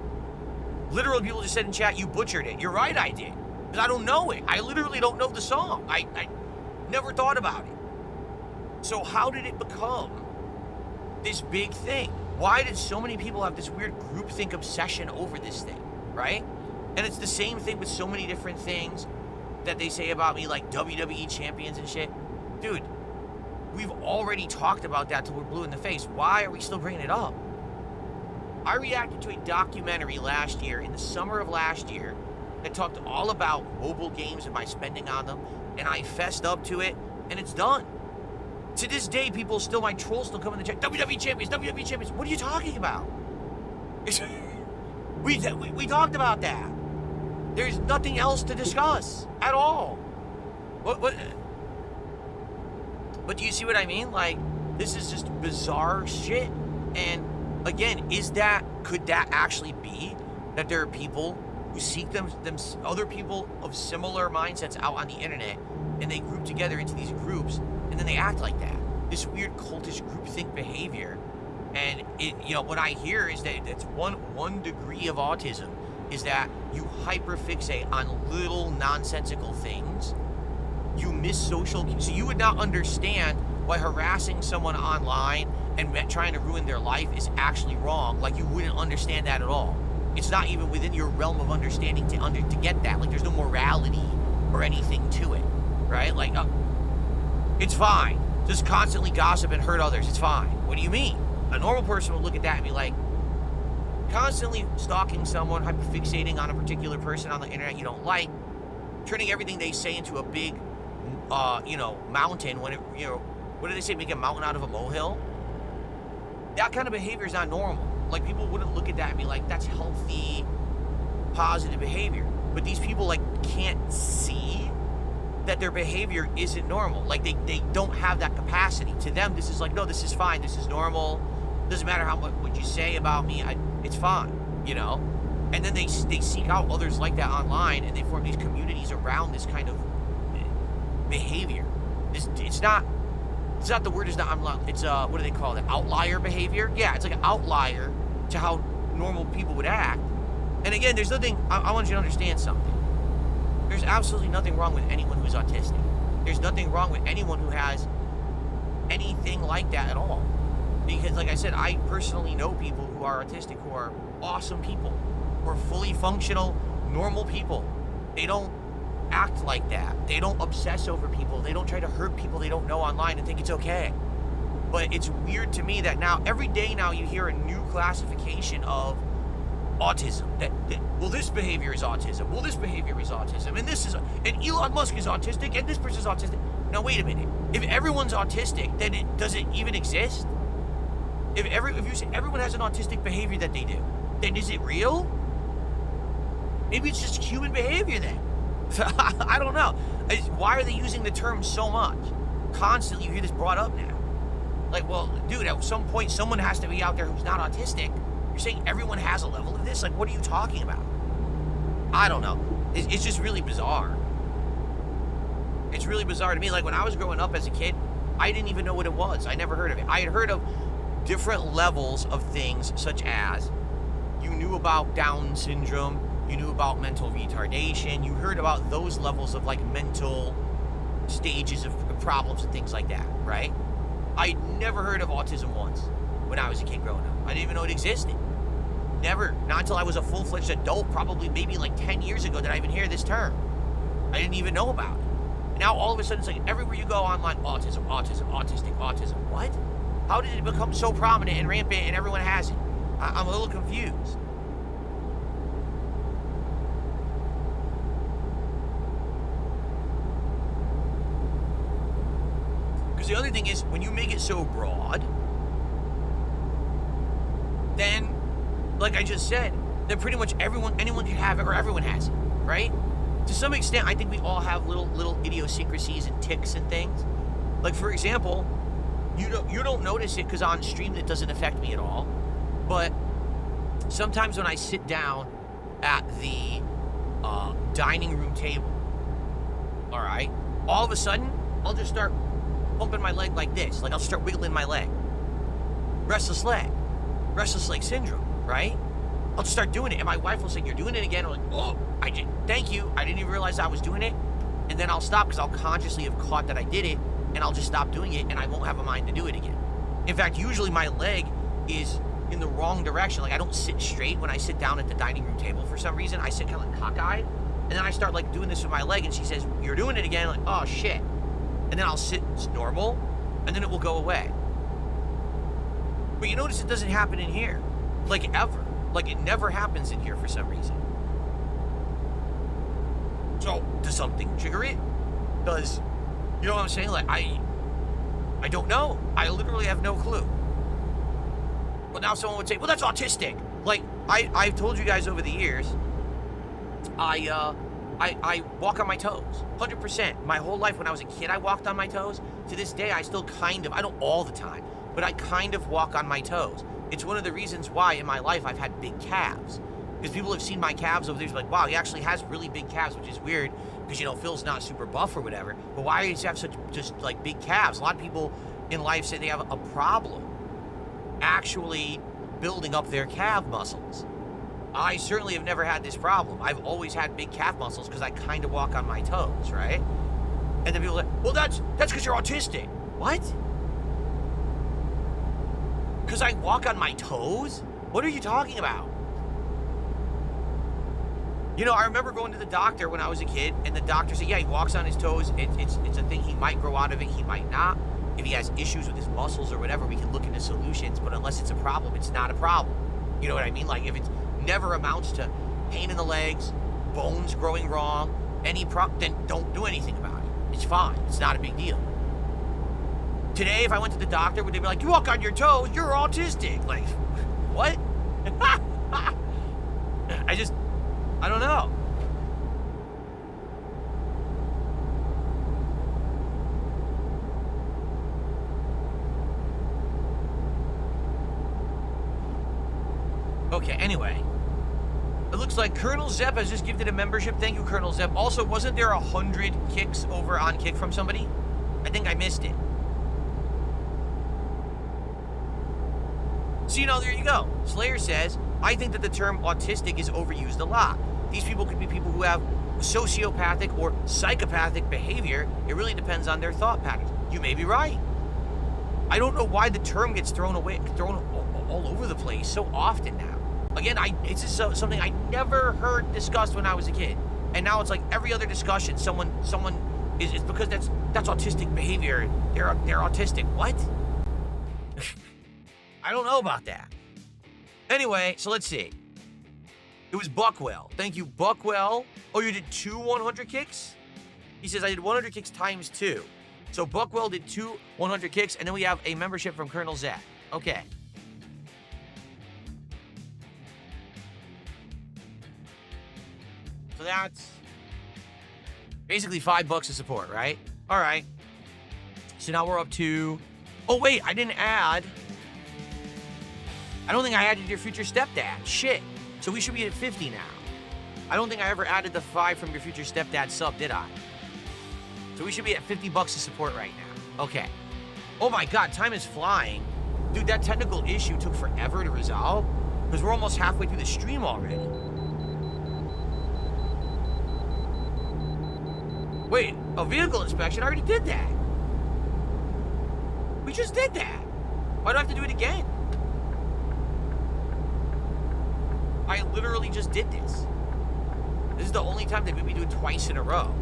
Literally, people just said in chat, you butchered it. You're right, I did. Because I don't know it. I literally don't know the song. I never thought about it. So how did it become this big thing? Why did so many people have this weird groupthink obsession over this thing, right? And it's the same thing with so many different things that they say about me, like WWE champions and shit. Dude, we've already talked about that till we're blue in the face. Why are we still bringing it up? I reacted to a documentary last year, in the summer of last year, that talked all about mobile games and my spending on them, and I fessed up to it, and it's done. To this day, people still, my trolls still come in the chat, WWE champions, WWE champions. What are you talking about? We talked about that. There's nothing else to discuss at all. What? But do you see what I mean? Like, this is just bizarre shit. And again, could that actually be that there are people who seek them other people of similar mindsets out on the internet, and they group together into these groups, and then they act like that? This weird cultish groupthink behavior. And it, you know, what I hear is that it's one degree of autism is that you hyperfixate on little nonsensical things. You miss social cues. So you would not understand why harassing someone online and trying to ruin their life is actually wrong. Like, you wouldn't understand that at all. It's not even within your realm of understanding to get that. Like, there's no morality or anything to it, right? Like, it's fine. Just constantly gossip and hurt others. It's fine. What do you mean? A normal person would look at that and be like, constantly stalking someone, hyperfixating on a particular person on the internet you don't like, turning everything they say into a big, mountain when it, what do they say, make a mountain out of a molehill? That kind of behavior is not normal. Like, people wouldn't look at that and be like, that's healthy, positive behavior. But these people, like, can't see that their behavior isn't normal. Like, they don't have that capacity. To them, this is like, no, this is fine, this is normal. Doesn't matter what you say about me, it's fine, And then they seek out others like that online, and they form these communities around this kind of behavior. It's not the word is not, it's what do they call it? Outlier behavior? Yeah, it's like an outlier to how normal people would act. And again, there's nothing, I want you to understand something. There's absolutely nothing wrong with anyone who's autistic. There's nothing wrong with anyone who has anything like that at all. Because, like I said, I personally know people who are autistic who are awesome people, who are fully functional, normal people. They don't act like that. They don't obsess over people. They don't try to hurt people they don't know online and think it's okay. But it's weird to me that now, every day now, you hear a new classification of autism. Well, this behavior is autism. Well, this behavior is autism. And Elon Musk is autistic, and this person's autistic. Now, wait a minute. If everyone's autistic, then does it even exist? If you say everyone has an autistic behavior that they do, then is it real? Maybe it's just human behavior then. I don't know. Why are they using the term so much? Constantly, you hear this brought up now. Like, well, dude, at some point, someone has to be out there who's not autistic. You're saying everyone has a level of this? Like, what are you talking about? I don't know. It's just really bizarre. It's really bizarre to me. Like, when I was growing up as a kid, I didn't even know what it was. I never heard of it. I had heard of different levels of things, such as you knew about Down syndrome, you knew about mental retardation, you heard about those levels of, like, mental stages of problems and things like that, right? I never heard of autism once when I was a kid growing up. I didn't even know it existed. Never. Not until I was a full-fledged adult, probably maybe like 10 years ago, did I even hear this term. I didn't even know about it. And now all of a sudden it's like everywhere you go online, autism, autism, autistic, autism. What? How did it become so prominent and rampant and everyone has it? I'm a little confused. Because the other thing is, when you make it so broad, then, like I just said, then pretty much anyone can have it, or everyone has it, right? To some extent, I think we all have little idiosyncrasies and tics and things. Like, for example, you don't notice it because on stream it doesn't affect me at all. But sometimes when I sit down at the dining room table, all right, all of a sudden I'll just start pumping my leg like this. Like, I'll start wiggling my leg. Restless leg syndrome, right? I'll just start doing it, and my wife will say, "You're doing it again." I'm like, "Oh, thank you. I didn't even realize I was doing it." And then I'll stop because I'll consciously have caught that I did it, and I'll just stop doing it, and I won't have a mind to do it again. In fact, usually my leg is in the wrong direction. Like, I don't sit straight when I sit down at the dining room table for some reason. I sit kind of like cockeyed, and then I start like doing this with my leg, and she says, "You're doing it again." I'm like, "Oh shit." And then I'll sit normal, and then it will go away. But you notice it doesn't happen in here, like ever. Like, it never happens in here for some reason. So, does something trigger it? You know what I'm saying? Like, I don't know. I literally have no clue. But now someone would say, "Well, that's autistic." Like, I've told you guys over the years, I walk on my toes, 100%. My whole life when I was a kid, I walked on my toes. To this day, I still kind of, I don't all the time, but I kind of walk on my toes. It's one of the reasons why in my life I've had big calves. Because people have seen my calves over there, like, wow, he actually has really big calves, which is weird because, you know, Phil's not super buff or whatever. But why does he have such just like big calves? A lot of people in life say they have a problem actually building up their calf muscles. I certainly have never had this problem. I've always had big calf muscles because I kind of walk on my toes, right? And then people are like, "Well, that's because you're autistic." What? Because I walk on my toes? What are you talking about? You know, I remember going to the doctor when I was a kid, and the doctor said, "Yeah, he walks on his toes. It's a thing. He might grow out of it. He might not. If he has issues with his muscles or whatever, we can look into solutions. But unless it's a problem, it's not a problem." You know what I mean? Like, if it never amounts to pain in the legs, bones growing wrong, then don't do anything about it. It's fine. It's not a big deal. Today, if I went to the doctor, would they be like, "You walk on your toes, you're autistic"? Like, what? I don't know. Okay, anyway. It looks like Colonel Zepp has just gifted a membership. Thank you, Colonel Zepp. Also, wasn't there 100 kicks over on Kick from somebody? I think I missed it. So, you know, there you go. Slayer says, "I think that the term autistic is overused a lot. These people could be people who have sociopathic or psychopathic behavior. It really depends on their thought patterns." You may be right. I don't know why the term gets thrown all over the place so often now. Again, it's just something I never heard discussed when I was a kid. And now it's like every other discussion, someone it's because that's autistic behavior. They're autistic. What? I don't know about that. Anyway, so let's see. It was Buckwell. Thank you, Buckwell. Oh, you did 2 100 kicks? He says, I did 100 kicks times 2. So Buckwell did 2 100 kicks, and then we have a membership from Colonel Zach. Okay. So that's basically $5 of support, right? All right. So now we're up to... Oh, wait, I didn't add... I don't think I added your future stepdad. Shit. So we should be at 50 now. I don't think I ever added the 5 from your future stepdad sub, did I? So we should be at $50 of support right now. Okay. Oh my god, time is flying. Dude, that technical issue took forever to resolve because we're almost halfway through the stream already. Wait, a vehicle inspection? I already did that. We just did that. Why do I have to do it again? I literally just did this. This is the only time that we do it twice in a row.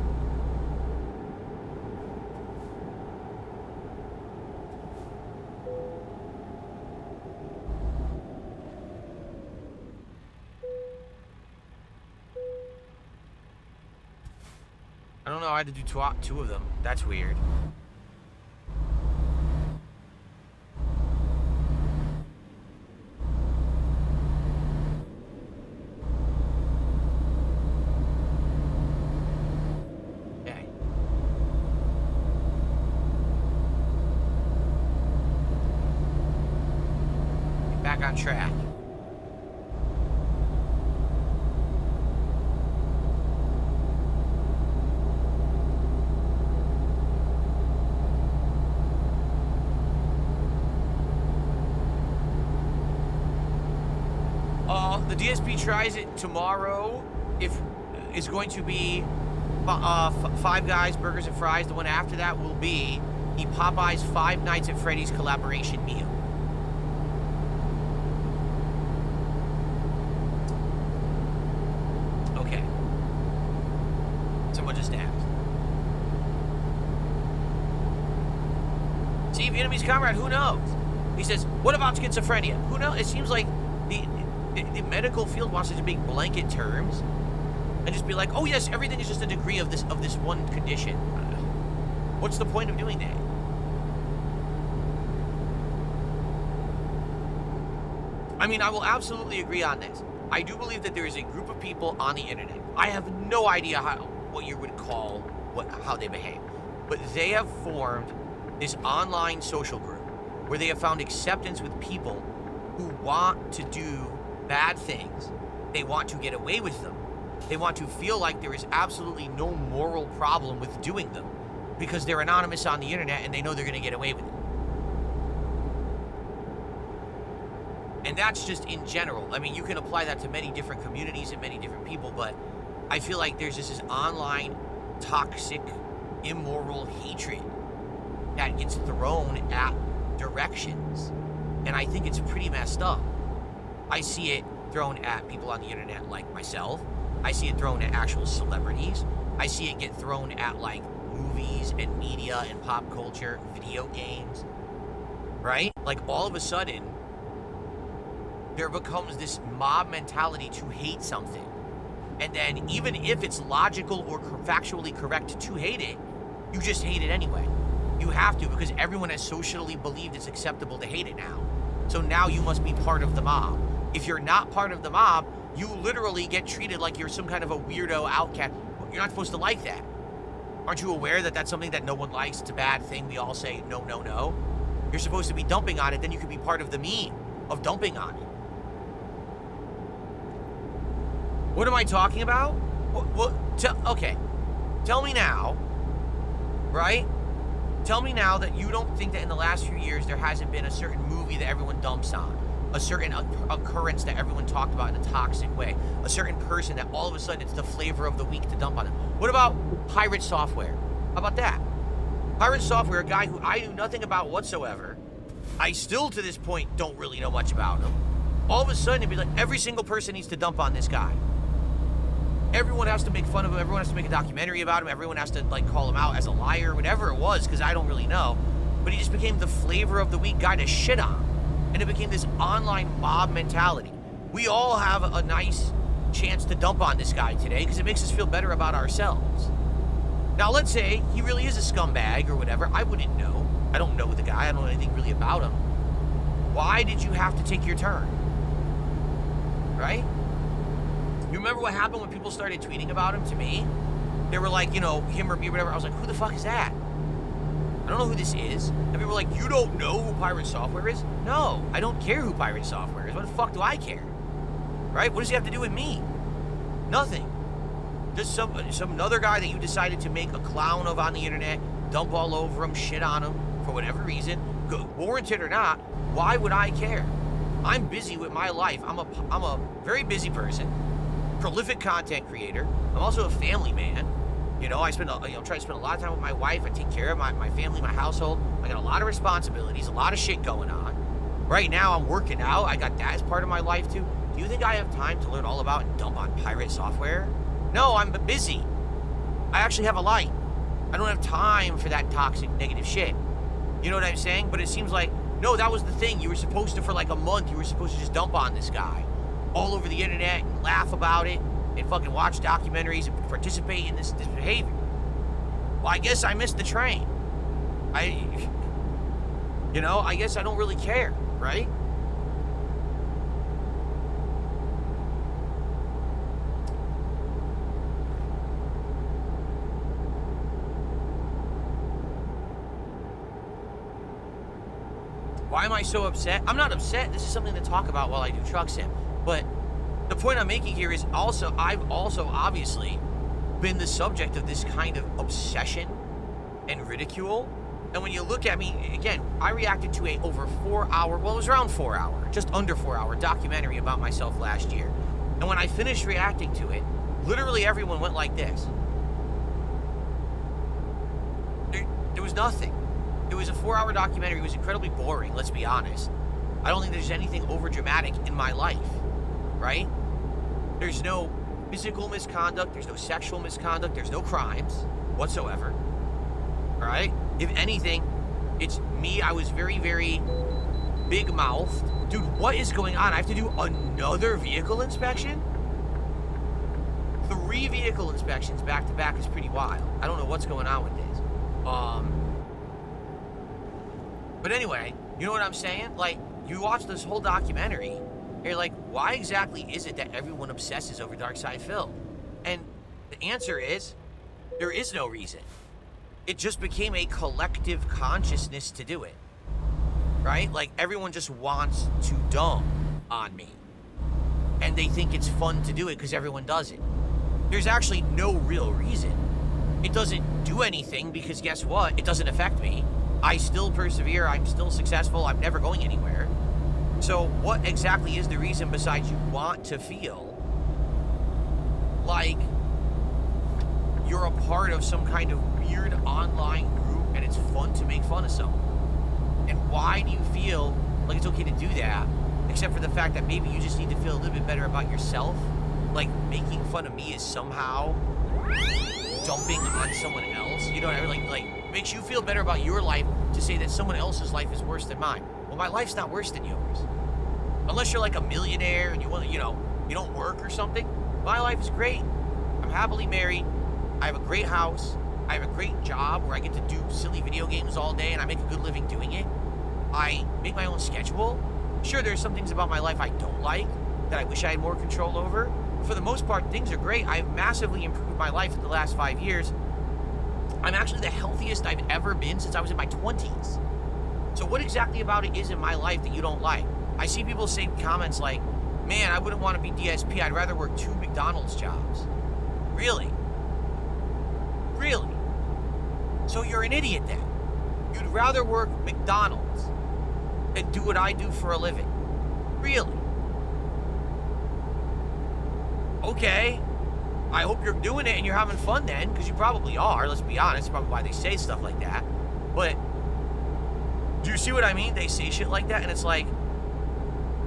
I don't know, I had to do two of them. That's weird. Okay. Get back on track. The DSP tries it tomorrow. If it's going to be Five Guys, Burgers and Fries. The one after that will be the Popeyes Five Nights at Freddy's collaboration meal. Okay. Someone just asked. See, Vietnamese comrade, who knows? He says, what about schizophrenia? Who knows? It seems like the medical field wants to make blanket terms and just be like, oh yes, everything is just a degree of this one condition. What's the point of doing that? I mean, I will absolutely agree on this. I do believe that there is a group of people on the internet. I have no idea what you would call how they behave, but they have formed this online social group where they have found acceptance with people who want to do bad things. They want to get away with them. They want to feel like there is absolutely no moral problem with doing them because they're anonymous on the internet and they know they're going to get away with it. And that's just in general. I mean, you can apply that to many different communities and many different people, but I feel like there's just this online toxic, immoral hatred that gets thrown at directions. And I think it's pretty messed up. I see it thrown at people on the internet like myself. I see it thrown at actual celebrities. I see it get thrown at like movies and media and pop culture, video games, right? Like all of a sudden, there becomes this mob mentality to hate something. And then even if it's logical or factually correct to hate it, you just hate it anyway. You have to because everyone has socially believed it's acceptable to hate it now. So now you must be part of the mob. If you're not part of the mob, you literally get treated like you're some kind of a weirdo outcast. You're not supposed to like that. Aren't you aware that that's something that no one likes? It's a bad thing. We all say, no, no, no. You're supposed to be dumping on it. Then you can be part of the meme of dumping on it. What am I talking about? Okay. Tell me now, right? Tell me now that you don't think that in the last few years there hasn't been a certain movie that everyone dumps on, a certain occurrence that everyone talked about in a toxic way, a certain person that all of a sudden it's the flavor of the week to dump on them. What about Pirate Software? How about that? Pirate Software, a guy who I knew nothing about whatsoever. I still to this point don't really know much about him. All of a sudden it'd be like every single person needs to dump on this guy. Everyone has to make fun of him. Everyone has to make a documentary about him. Everyone has to like call him out as a liar, whatever it was, because I don't really know. But he just became the flavor of the week guy to shit on. And it became this online mob mentality. We all have a nice chance to dump on this guy today because it makes us feel better about ourselves. Now, let's say he really is a scumbag or whatever. I wouldn't know. I don't know the guy. I don't know anything really about him. Why did you have to take your turn? Right? You remember what happened when people started tweeting about him to me? They were like, you know, him or me or whatever. I was like, who the fuck is that? I don't know who this is. And people were like, you don't know who Pirate Software is? No, I don't care who Pirate Software is. What the fuck do I care? Right? What does he have to do with me? Nothing. Just some other guy that you decided to make a clown of on the internet, dump all over him, shit on him for whatever reason, warranted or not. Why would I care? I'm busy with my life. I'm a very busy person, prolific content creator. I'm also a family man. You know, I try to spend a lot of time with my wife. I take care of my family, my household. I got a lot of responsibilities, a lot of shit going on. Right now, I'm working out. I got that as part of my life too. Do you think I have time to learn all about and dump on Pirate Software? No, I'm busy. I actually have a life. I don't have time for that toxic, negative shit. You know what I'm saying? But it seems like, no, that was the thing. You were supposed to, for like a month, you were supposed to just dump on this guy all over the internet and laugh about it and fucking watch documentaries and participate in this behavior. Well, I guess I missed the train. I guess I don't really care, right? Why am I so upset? I'm not upset. This is something to talk about while I do truck sim. But the point I'm making here is I've also obviously been the subject of this kind of obsession and ridicule. And when you look at me, again, I reacted to a over 4 hour, well, it was around 4 hour, just under 4 hour documentary about myself last year. And when I finished reacting to it, literally everyone went like this. There was nothing. It was a 4 hour documentary. It was incredibly boring, let's be honest. I don't think there's anything over dramatic in my life, right? There's no physical misconduct. There's no sexual misconduct. There's no crimes whatsoever, all right? If anything, it's me. I was very, very big-mouthed. Dude, what is going on? I have to do another vehicle inspection? 3 vehicle inspections back-to-back is pretty wild. I don't know what's going on with this. But anyway, you know what I'm saying? Like, you watch this whole documentary, and you're like, why exactly is it that everyone obsesses over Dark Side Phil? And the answer is, there is no reason. It just became a collective consciousness to do it, right? Like, everyone just wants to dump on me. And they think it's fun to do it because everyone does it. There's actually no real reason. It doesn't do anything because guess what? It doesn't affect me. I still persevere. I'm still successful. I'm never going anywhere. So what exactly is the reason besides you want to feel like you're a part of some kind of weird online group and it's fun to make fun of someone? And why do you feel like it's okay to do that, except for the fact that maybe you just need to feel a little bit better about yourself? Like making fun of me is somehow dumping on someone else? You know what I mean? Like makes you feel better about your life to say that someone else's life is worse than mine. Well, my life's not worse than yours. Unless you're like a millionaire and you want to, you don't work or something. My life is great. I'm happily married. I have a great house. I have a great job where I get to do silly video games all day and I make a good living doing it. I make my own schedule. Sure, there's some things about my life I don't like that I wish I had more control over. But for the most part, things are great. I've massively improved my life in the last 5 years. I'm actually the healthiest I've ever been since I was in my 20s. So what exactly about it is in my life that you don't like? I see people say comments like, man, I wouldn't want to be DSP. I'd rather work 2 McDonald's jobs. Really? Really? So you're an idiot then. You'd rather work McDonald's than do what I do for a living. Really? Okay. I hope you're doing it and you're having fun then, because you probably are. Let's be honest. Probably why they say stuff like that. But do you see what I mean? They say shit like that and it's like,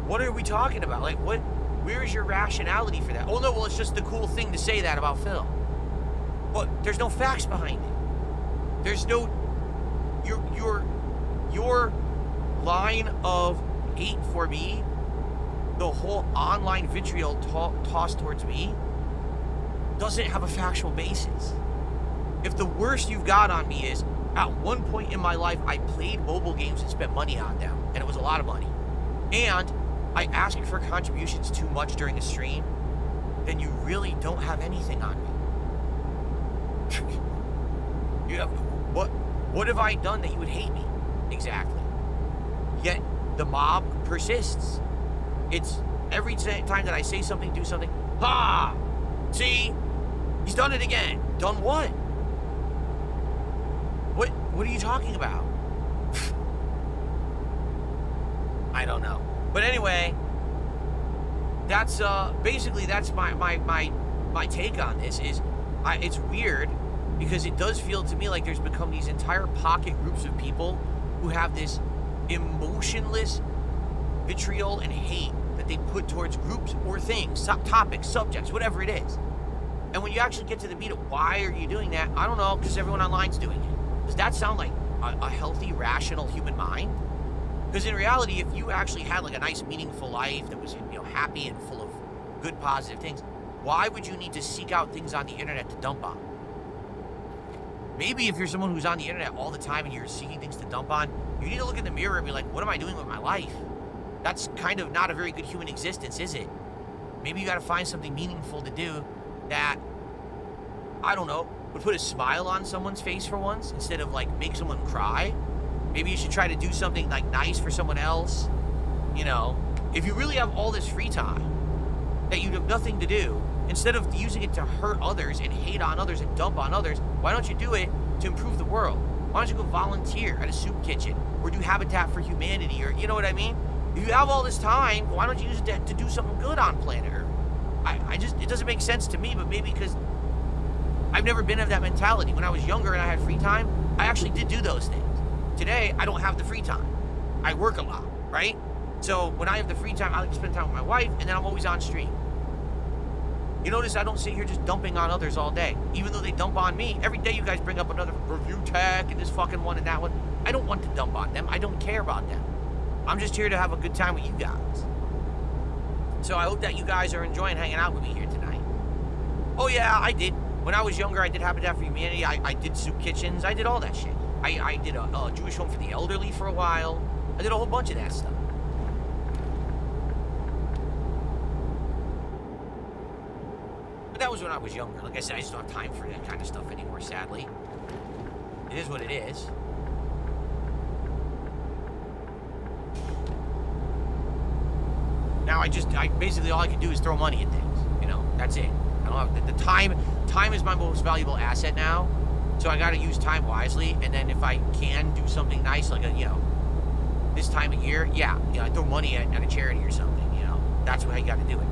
what are we talking about? Like, what? Where is your rationality for that? Oh no, well it's just the cool thing to say that about Phil. But there's no facts behind it. There's no your line of hate for me the whole online vitriol tossed towards me doesn't have a factual basis. If the worst you've got on me is, at one point in my life, I played mobile games and spent money on them, and it was a lot of money, and I asked for contributions too much during a stream, then you really don't have anything on me. You have, what have I done that you would hate me? Exactly. Yet the mob persists. It's every time that I say something, do something, ha! See? He's done it again. Done what? What are you talking about? I don't know. But anyway, that's basically that's my take on this. It's weird because it does feel to me like there's become these entire pocket groups of people who have this emotionless vitriol and hate that they put towards groups or things, topics, subjects, whatever it is. And when you actually get to the meat of why are you doing that, I don't know, because everyone online's doing it. Does that sound like a healthy, rational human mind? Because in reality, if you actually had like a nice, meaningful life that was, happy and full of good, positive things, why would you need to seek out things on the internet to dump on? Maybe if you're someone who's on the internet all the time and you're seeking things to dump on, you need to look in the mirror and be like, what am I doing with my life? That's kind of not a very good human existence, is it? Maybe you got to find something meaningful to do that, I don't know, would put a smile on someone's face for once instead of like make someone cry. Maybe you should try to do something like nice for someone else. If you really have all this free time that you have nothing to do, instead of using it to hurt others and hate on others and dump on others, why don't you do it to improve the world? Why don't you go volunteer at a soup kitchen or do Habitat for Humanity, or you know what I mean? If you have all this time, why don't you use it to do something good on planet Earth? It doesn't make sense to me, but maybe because I've never been of that mentality. When I was younger and I had free time, I actually did do those things. Today, I don't have the free time. I work a lot, right? So when I have the free time, I like to spend time with my wife, and then I'm always on stream. You notice I don't sit here just dumping on others all day. Even though they dump on me, every day you guys bring up another review tech and this fucking one and that one. I don't want to dump on them. I don't care about them. I'm just here to have a good time with you guys. So I hope that you guys are enjoying hanging out with me here tonight. Oh yeah, I did. When I was younger, I did Habitat for Humanity. I did soup kitchens. I did all that shit. I did a Jewish home for the elderly for a while. I did a whole bunch of that stuff. But that was when I was younger. Like I said, I just don't have time for that kind of stuff anymore, sadly. It is what it is. Now I basically all I can do is throw money at things. That's it. I don't have the time. Time is my most valuable asset now. So I got to use time wisely, and then if I can do something nice, like this time of year, I throw money at a charity or something. That's how you got to do it.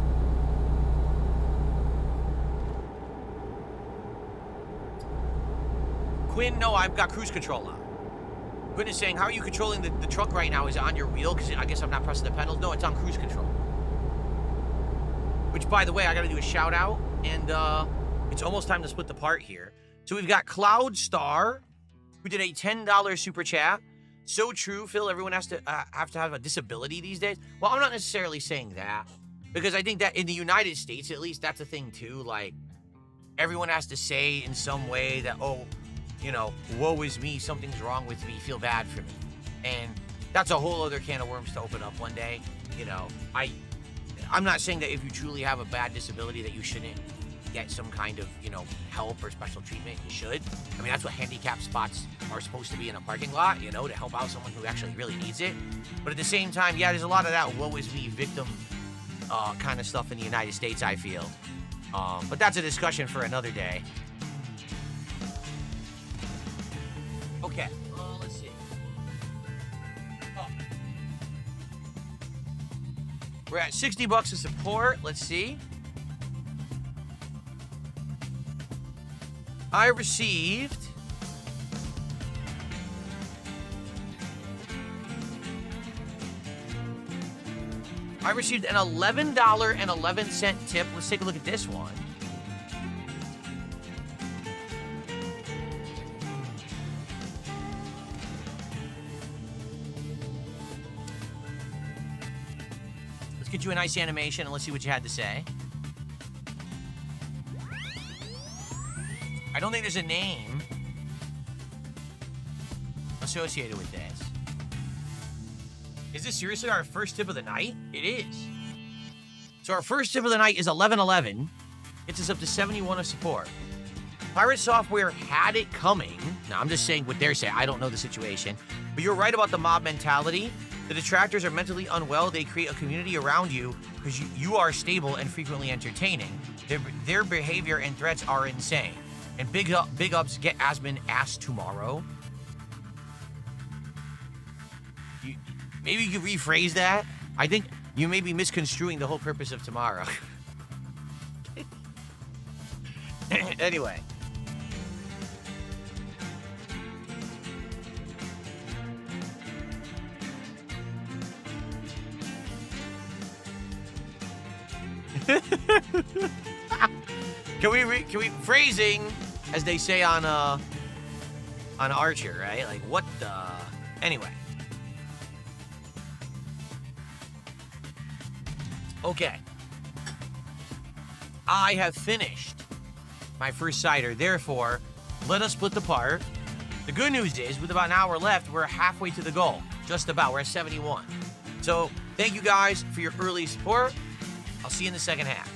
Quinn, no, I've got cruise control on. Quinn is saying, how are you controlling the truck right now? Is it on your wheel? Because I guess I'm not pressing the pedals. No, it's on cruise control. Which, by the way, I got to do a shout out, and it's almost time to split the part here. So we've got Cloud Star, who did a $10 super chat. So true, Phil. Everyone has to have a disability these days. Well, I'm not necessarily saying that, because I think that in the United States, at least, that's a thing too. Like, everyone has to say in some way that, woe is me, something's wrong with me, feel bad for me. And that's a whole other can of worms to open up one day. I'm not saying that if you truly have a bad disability that you shouldn't get some kind of, help or special treatment. You should. I mean, that's what handicap spots are supposed to be in a parking lot, to help out someone who actually really needs it. But at the same time, there's a lot of that woe is me victim kind of stuff in the United States, I feel. But that's a discussion for another day. Okay, let's see. We're at $60 of support. Let's see. I received an $11.11 tip. Let's take a look at this one. get you a nice animation and let's see what you had to say. I don't think there's a name associated with this. Is this seriously our first tip of the night? It is. So our first tip of the night is 1111. Gets us up to 71 of support. Pirate Software had it coming. Now, I'm just saying what they're saying. I don't know the situation. But you're right about the mob mentality. The detractors are mentally unwell. They create a community around you because you are stable and frequently entertaining. Their behavior and threats are insane. And big ups, get Asmin ass tomorrow. Maybe you could rephrase that. I think you may be misconstruing the whole purpose of tomorrow. Anyway. Can we phrasing, as they say on Archer, right? Like, what the... Anyway. Okay. I have finished my first cider. Therefore, let us split the part. The good news is, with about an hour left, we're halfway to the goal. Just about. We're at 71. So, thank you guys for your early support. I'll see you in the second half.